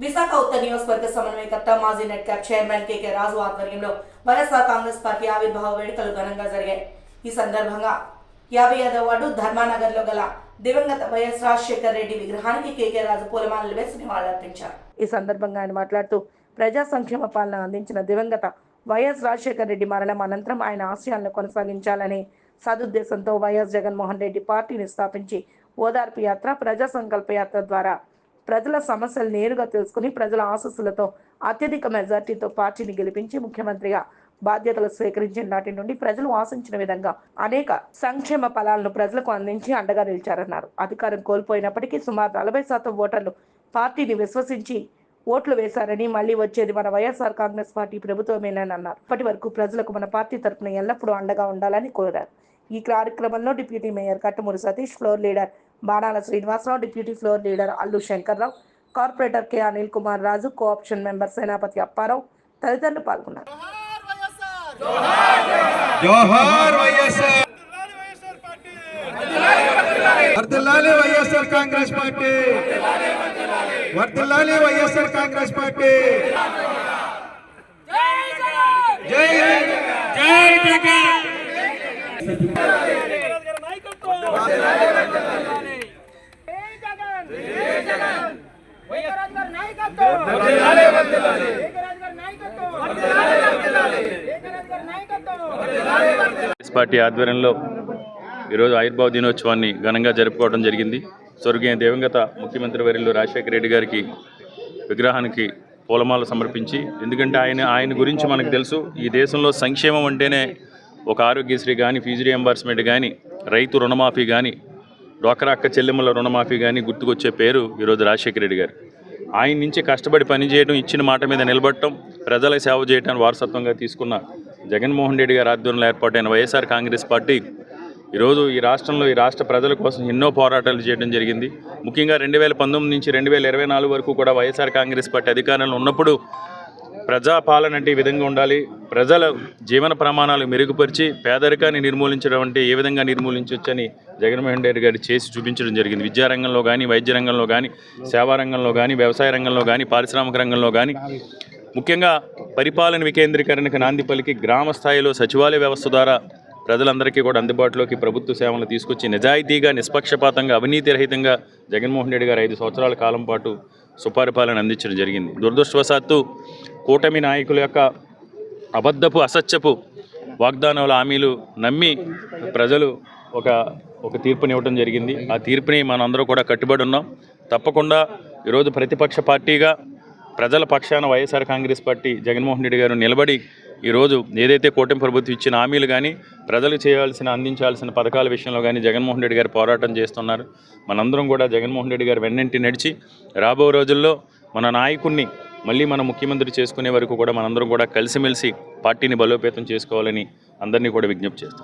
విశాఖ ఉత్తర నియోజకవర్గ సమన్వయకర్త మాజీ నెట్ క్యాప్ చైర్మన్ కేకే రాజు ఆధ్వర్యంలో వైఎస్ఆర్ కాంగ్రెస్ పార్టీ ఆవిర్భావ వేడుకలు ఘనంగా జరిగాయి. ఈ సందర్భంగా 55వ వార్డు ధర్మానగర్ లో గల దివంగత వైఎస్ రాజశేఖర రెడ్డి విగ్రహానికి కేకే రాజు పూలమాలలు వేసి నివాళులర్పించారు. ఈ సందర్భంగా ఆయన మాట్లాడుతూ ప్రజా సంక్షేమ పాలన అందించిన దివంగత వైఎస్ రాజశేఖర రెడ్డి మరణం అనంతరం ఆయన ఆశయాలను కొనసాగించాలని సదుద్దేశంతో వైఎస్ జగన్మోహన్ రెడ్డి పార్టీని స్థాపించి ఓదార్పు యాత్ర, ప్రజా సంకల్ప యాత్ర ద్వారా ప్రజల సమస్యలు నేరుగా తెలుసుకుని ప్రజల ఆశీస్సులతో అత్యధిక మెజార్టీతో పార్టీని గెలిపించి ముఖ్యమంత్రిగా బాధ్యతలు స్వీకరించిన నాటి నుండి ప్రజలు ఆశించిన విధంగా అనేక సంక్షేమ ఫలాలను ప్రజలకు అందించి అండగా నిలిచారన్నారు. అధికారం కోల్పోయినప్పటికీ సుమారు 40% ఓటర్లు పార్టీని విశ్వసించి ఓట్లు వేశారని, మళ్లీ వచ్చేది మన వైఎస్ఆర్ కాంగ్రెస్ పార్టీ ప్రభుత్వమేనని అన్నారు. ఇప్పటి వరకు ప్రజలకు మన పార్టీ తరఫున ఎల్లప్పుడూ అండగా ఉండాలని కోరారు. ఈ కార్యక్రమంలో deputy mayor Kattamuri Satish, floor leader Banala Srinivasarao, deputy floor leader Allu Shankarrao, corporator K Anil Kumar Raju, co-option member Senapati Apparao తదితరులు పాల్గొన్నారు. జోహార్ వైఎస్ఆర్, వర్ధిల్లాలి వైఎస్ఆర్ కాంగ్రెస్ పార్టీ, వర్ధిల్లాలి వైఎస్ఆర్ కాంగ్రెస్ పార్టీ. జై జై జగన్. పార్టీ ఆధ్వర్యంలో ఈరోజు ఆవిర్భావ దినోత్సవాన్ని ఘనంగా జరుపుకోవడం జరిగింది. స్వర్గీయ దివంగత ముఖ్యమంత్రి వర్యులు రాజశేఖర రెడ్డి గారికి విగ్రహానికి పూలమాల సమర్పించి, ఎందుకంటే ఆయన గురించి మనకు తెలుసు. ఈ దేశంలో సంక్షేమం అంటేనే ఒక ఆరోగ్యశ్రీ కానీ, ఫీజు రియంబర్స్మెంట్ కానీ, రైతు రుణమాఫీ కానీ, డ్వాక్రా అక్క చెల్లెమ్మల రుణమాఫీ కానీ గుర్తుకొచ్చే పేరు ఈరోజు రాజశేఖర రెడ్డి గారు. ఆయన నుంచి కష్టపడి పనిచేయడం, ఇచ్చిన మాట మీద నిలబడటం, ప్రజలకు సేవ చేయడానికి వారసత్వంగా తీసుకున్న జగన్మోహన్ రెడ్డి గారి ఆధ్వర్యంలో ఏర్పాటైన వైఎస్ఆర్ కాంగ్రెస్ పార్టీ ఈరోజు ఈ రాష్ట్రంలో ఈ రాష్ట్ర ప్రజల కోసం ఎన్నో పోరాటాలు చేయడం జరిగింది. ముఖ్యంగా 2019 నుంచి 2024 వరకు కూడా వైఎస్ఆర్ కాంగ్రెస్ పార్టీ అధికారంలో ఉన్నప్పుడు ప్రజాపాలన అంటే ఈ విధంగా ఉండాలి, ప్రజల జీవన ప్రమాణాలు మెరుగుపరిచి పేదరికాన్ని నిర్మూలించడం అంటే ఏ విధంగా నిర్మూలించవచ్చని జగన్మోహన్ రెడ్డి గారు చేసి చూపించడం జరిగింది. విద్యారంగంలో కానీ, వైద్య రంగంలో కానీ, సేవా రంగంలో కానీ, వ్యవసాయ రంగంలో కానీ, పారిశ్రామిక రంగంలో కానీ, ముఖ్యంగా పరిపాలన వికేంద్రీకరణకు నాంది పలికి గ్రామ స్థాయిలో సచివాలయ వ్యవస్థ ద్వారా ప్రజలందరికీ కూడా అందుబాటులోకి ప్రభుత్వ సేవలను తీసుకొచ్చి నిజాయితీగా, నిష్పక్షపాతంగా, అవినీతి రహితంగా జగన్మోహన్ రెడ్డి గారు 5 సంవత్సరాల కాలం పాటు సుపరిపాలన అందించడం జరిగింది. దురదృష్టవశాత్తు కూటమి నాయకుల యొక్క అబద్ధపు, అసత్యపు వాగ్దానాల హామీలు నమ్మి ప్రజలు ఒక తీర్పునివ్వడం జరిగింది. ఆ తీర్పుని మనందరూ కూడా కట్టుబడి ఉన్నాం. తప్పకుండా ఈరోజు ప్రతిపక్ష పార్టీగా ప్రజల పక్షాన వైఎస్ఆర్ కాంగ్రెస్ పార్టీ జగన్మోహన్ రెడ్డి గారు నిలబడి ఈరోజు ఏదైతే కూటమి ప్రభుత్వం ఇచ్చిన హామీలు కానీ, ప్రజలకు అందించాల్సిన పథకాల విషయంలో కానీ జగన్మోహన్ రెడ్డి గారు పోరాటం చేస్తున్నారు. మనందరం కూడా జగన్మోహన్ రెడ్డి గారు వెన్నంటి నడిచి రాబో రోజుల్లో మన నాయకుడిని మళ్ళీ మన ముఖ్యమంత్రి చేసుకునే వరకు కూడా మనందరం కూడా కలిసిమెలిసి పార్టీని బలోపేతం చేసుకోవాలని అందరినీ కూడా విజ్ఞప్తి చేస్తాం.